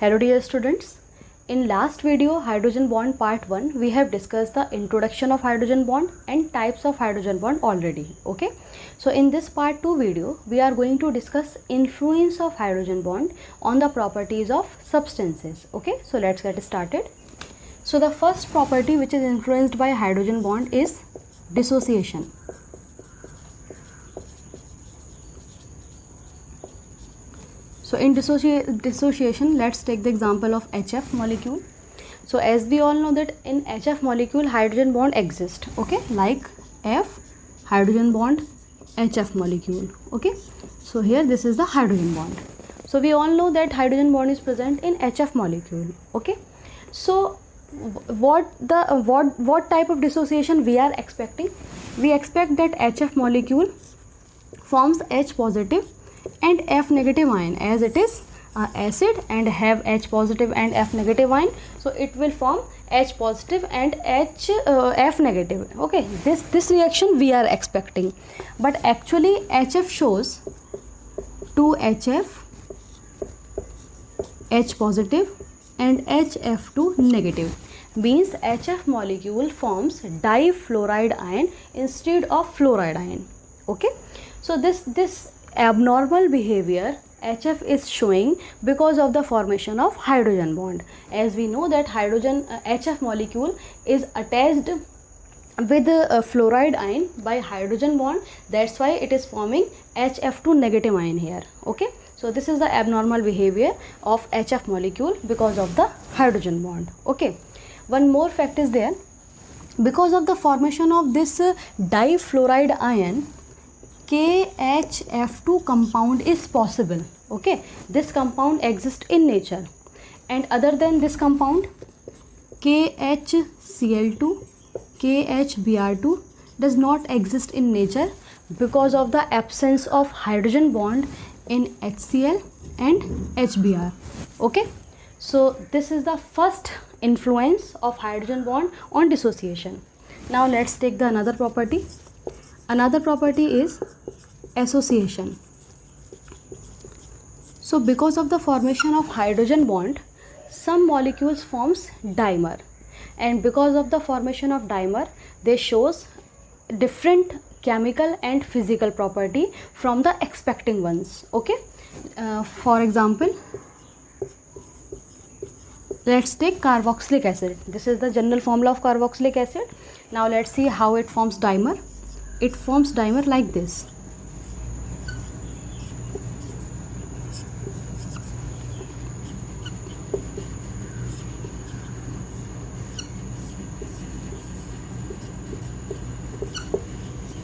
Hello dear students. In last video hydrogen bond part 1 we have discussed the introduction of hydrogen bond and types of hydrogen bond already. Okay. So in this part 2 video we are going to discuss influence of hydrogen bond on the properties of substances. Okay. So let's get started. So the first property which is influenced by hydrogen bond is dissociation. So in dissociation, let's take the example of HF molecule. So as we all know that in HF molecule hydrogen bond exists, okay, like F hydrogen bond HF molecule, okay. So here this is the hydrogen bond. So we all know that hydrogen bond is present in HF molecule, okay. So what type of dissociation we are expecting? We expect that HF molecule forms H positive and F negative ion, as it is acid and have H positive and F negative ion, so it will form H positive and F negative. Okay, this reaction we are expecting, but actually HF shows 2HF H positive and HF2 negative, means HF molecule forms difluoride ion instead of fluoride ion. Okay, so this abnormal behavior HF is showing because of the formation of hydrogen bond. As we know that HF molecule is attached with fluoride ion by hydrogen bond, that's why it is forming HF2 negative ion here. Okay, so this is the abnormal behavior of HF molecule because of the hydrogen bond. Okay, one more fact is there. Because of the formation of this difluoride ion, KHF2 compound is possible. Okay, this compound exists in nature, and other than this compound KHCl2, KHBr2 does not exist in nature because of the absence of hydrogen bond in HCl and HBr. Okay, so this is the first influence of hydrogen bond on dissociation. Now let's take the another property. Another property is association. So because of the formation of hydrogen bond, some molecules forms dimer, and because of the formation of dimer they shows different chemical and physical property from the expecting ones. Okay, for example, let's take carboxylic acid. This is the general formula of carboxylic acid. Now let's see how it forms dimer. It forms dimer like this.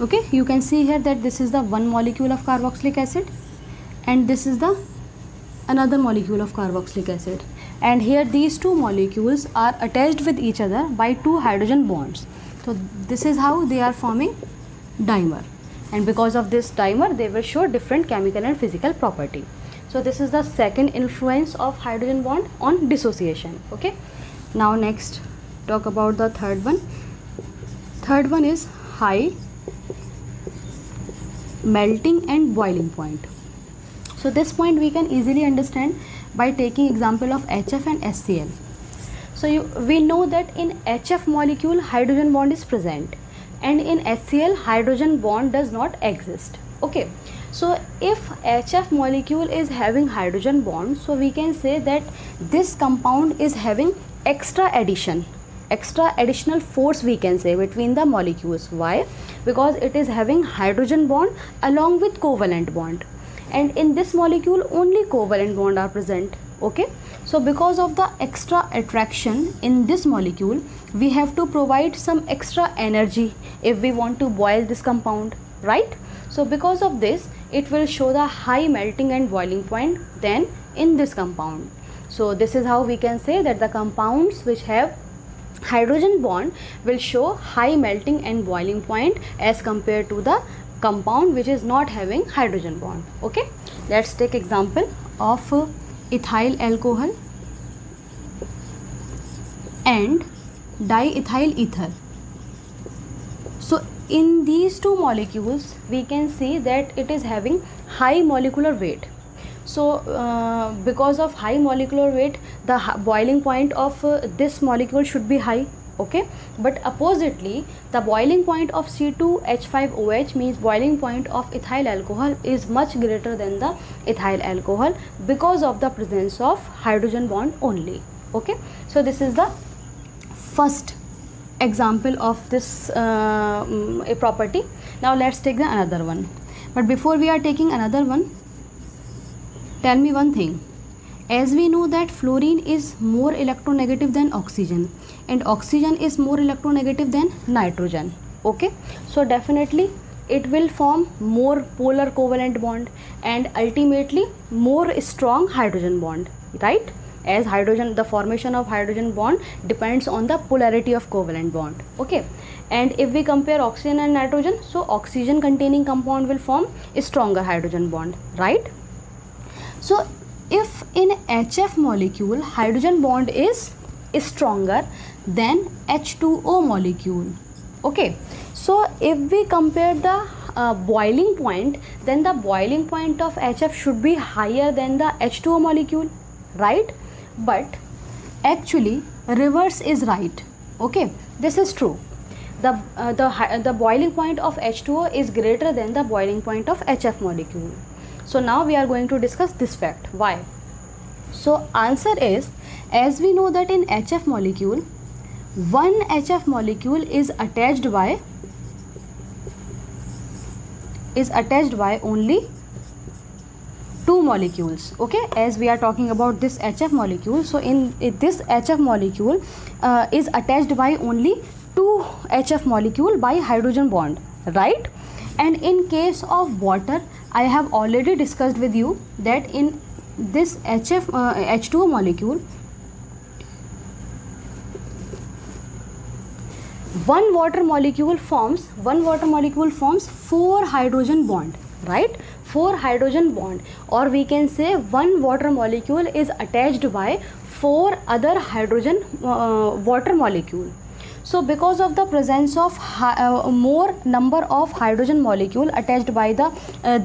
Okay, you can see here that this is the one molecule of carboxylic acid and this is the another molecule of carboxylic acid, and here these two molecules are attached with each other by two hydrogen bonds. So this is how they are forming dimer, and because of this dimer they will show different chemical and physical property. So this is the second influence of hydrogen bond on dissociation. Okay, now next talk about the third one. Third one is high melting and boiling point. So this point we can easily understand by taking example of HF and HCl. So we know that in HF molecule hydrogen bond is present, and in HCl hydrogen bond does not exist. Okay, so if HF molecule is having hydrogen bond, so we can say that this compound is having extra additional force, we can say, between the molecules. Why? Because it is having hydrogen bond along with covalent bond, and in this molecule only covalent bond are present. Okay, so because of the extra attraction in this molecule we have to provide some extra energy if we want to boil this compound, right? So because of this it will show the high melting and boiling point then in this compound. So this is how we can say that the compounds which have hydrogen bond will show high melting and boiling point as compared to the compound which is not having hydrogen bond. Okay, let's take example of ethyl alcohol and diethyl ether. So in these two molecules we can see that it is having high molecular weight. So because of high molecular weight, the boiling point of this molecule should be high. Okay, but oppositely, the boiling point of C2H5OH, means boiling point of ethyl alcohol, is much greater than the ethyl alcohol because of the presence of hydrogen bond only. Okay, so this is the first example of this a property. Now let's take the another one. But before we are taking another one, tell me one thing. As we know that fluorine is more electronegative than oxygen, and oxygen is more electronegative than nitrogen. Okay, so definitely it will form more polar covalent bond and ultimately more strong hydrogen bond, right? As hydrogen, the formation of hydrogen bond depends on the polarity of covalent bond. Okay, and if we compare oxygen and nitrogen, so oxygen containing compound will form a stronger hydrogen bond, right? So if in HF molecule hydrogen bond is stronger than H2O molecule. Okay, so if we compare the boiling point, then the boiling point of HF should be higher than the H2O molecule, right? But actually reverse is right. Okay, this is true. The boiling point of H2O is greater than the boiling point of HF molecule. So now we are going to discuss this fact. Why? So answer is, as we know that in HF molecule, one HF molecule is attached by only two molecules. Okay, as we are talking about this HF molecule, so in this HF molecule is attached by only two HF molecule by hydrogen bond, right? And in case of water, I have already discussed with you that in this H2O molecule, one water molecule forms four hydrogen bond, right? 4 hydrogen bond, or we can say one water molecule is attached by 4 other hydrogen water molecule. So because of the presence of more number of hydrogen molecule attached by the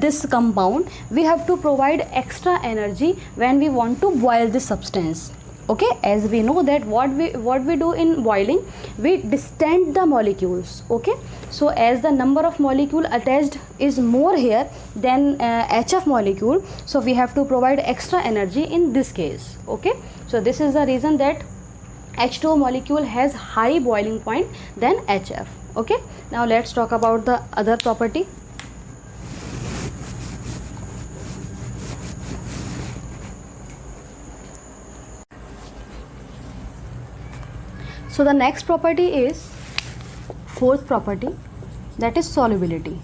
this compound, we have to provide extra energy when we want to boil this substance. Okay, as we know that what we do in boiling, we distend the molecules. Okay, so as the number of molecule attached is more here than HF molecule, so we have to provide extra energy in this case. Okay, so this is the reason that H2O molecule has high boiling point than HF. Okay, now let's talk about the other property. So the next property is fourth property, that is solubility.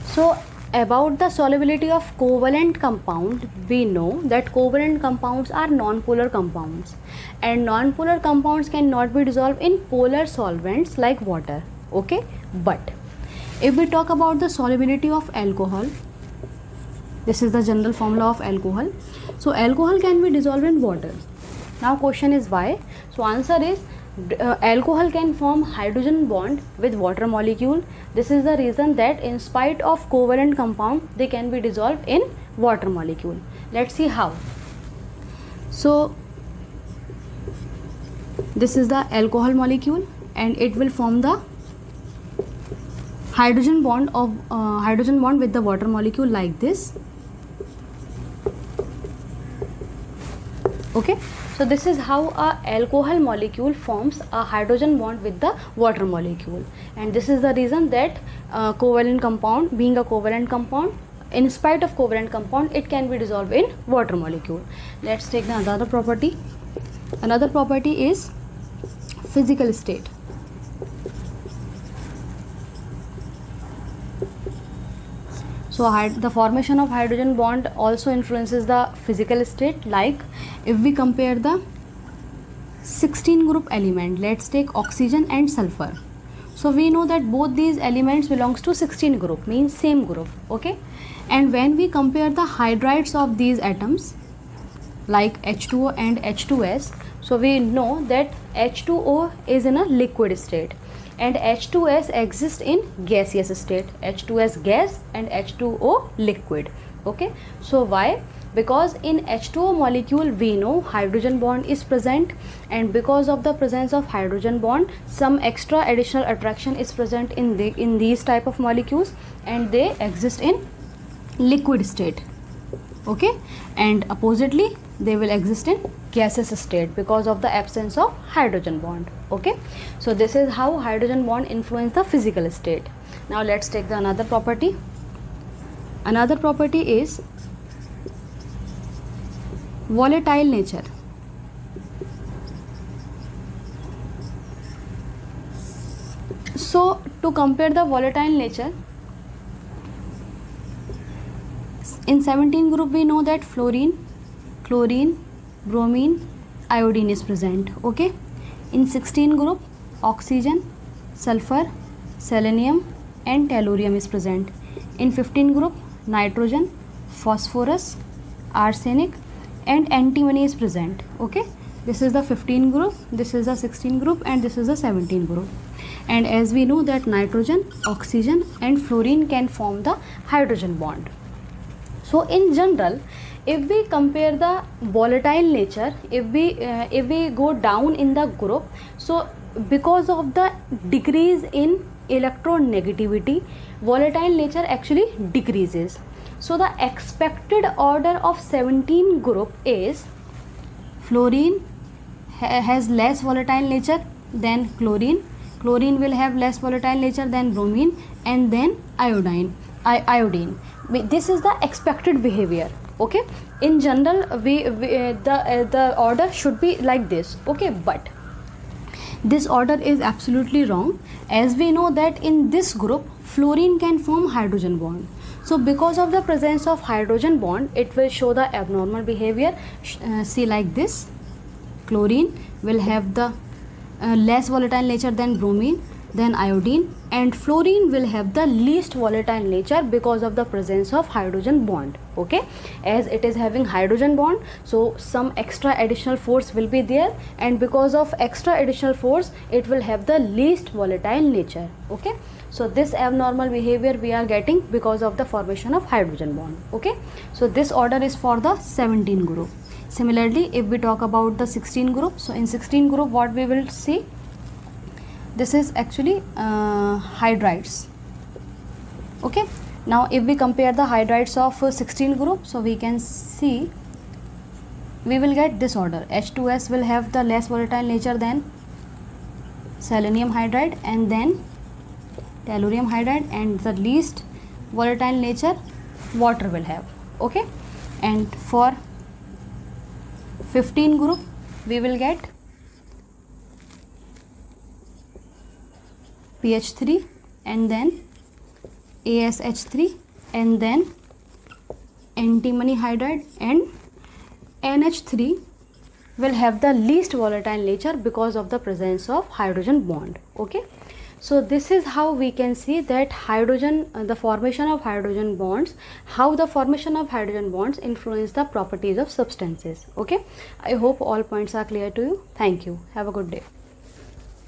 So about the solubility of covalent compound, we know that covalent compounds are non-polar compounds, and non-polar compounds cannot be dissolved in polar solvents like water. Okay, but if we talk about the solubility of alcohol, this is the general formula of alcohol. So alcohol can be dissolved in water. Now question is why? So answer is alcohol can form hydrogen bond with water molecule. This is the reason that in spite of covalent compound, they can be dissolved in water molecule. Let's see how. So this is the alcohol molecule, and it will form the hydrogen bond with the water molecule like this. Okay, so this is how a alcohol molecule forms a hydrogen bond with the water molecule, and this is the reason that covalent compound, being a covalent compound, in spite of covalent compound, it can be dissolved in water molecule. Let's take the another property. Another property is physical state. So the formation of hydrogen bond also influences the physical state. Like if we compare the 16 group element, let's take oxygen and sulfur. So we know that both these elements belongs to 16 group, means same group. Okay, and when we compare the hydrides of these atoms like H2O and H2S, so we know that H2O is in a liquid state, and H2S exists in gaseous state, H2S gas and H2O liquid. Okay, so why? Because in H2O molecule we know hydrogen bond is present, and because of the presence of hydrogen bond, some extra additional attraction is present in these type of molecules, and they exist in liquid state. Okay, and oppositely they will exist in gaseous state because of the absence of hydrogen bond. Okay, so this is how hydrogen bond influence the physical state. Now let's take the another property. Another property is volatile nature. So to compare the volatile nature, in 17 group we know that fluorine, chlorine, bromine, iodine is present. Okay, in 16 group oxygen, sulfur, selenium and tellurium is present. In 15 group nitrogen, phosphorus, arsenic and antimony is present. Okay, this is the 15 group, this is the 16 group, and this is the 17 group. And as we know that nitrogen, oxygen and fluorine can form the hydrogen bond. So in general, if we compare the volatile nature, if we go down in the group, so because of the decrease in electronegativity, volatile nature actually decreases. So the expected order of 17 group is fluorine has less volatile nature than chlorine, chlorine will have less volatile nature than bromine, and then iodine. This is the expected behavior. Okay, in general the order should be like this. Okay, but this order is absolutely wrong, as we know that in this group fluorine can form hydrogen bond. So because of the presence of hydrogen bond, it will show the abnormal behavior. See, like this, chlorine will have the less volatile nature than bromine, then iodine, and fluorine will have the least volatile nature because of the presence of hydrogen bond. Okay, as it is having hydrogen bond, so some extra additional force will be there, and because of extra additional force it will have the least volatile nature. Okay, so this abnormal behavior we are getting because of the formation of hydrogen bond. Okay, so this order is for the 17 group. Similarly, if we talk about the 16 group, so in 16 group what we will see, this is actually hydrides. Okay, now if we compare the hydrides of 16 group, so we can see we will get this order. H2S will have the less volatile nature than selenium hydride, and then tellurium hydride, and the least volatile nature water will have. Okay, and for 15 group we will get PH3 and then ASH3 and then antimony hydride, and NH3 will have the least volatile nature because of the presence of hydrogen bond. Okay, so this is how we can see that hydrogen, the formation of hydrogen bonds, how the formation of hydrogen bonds influence the properties of substances. Okay, I hope all points are clear to you. Thank you. Have a good day.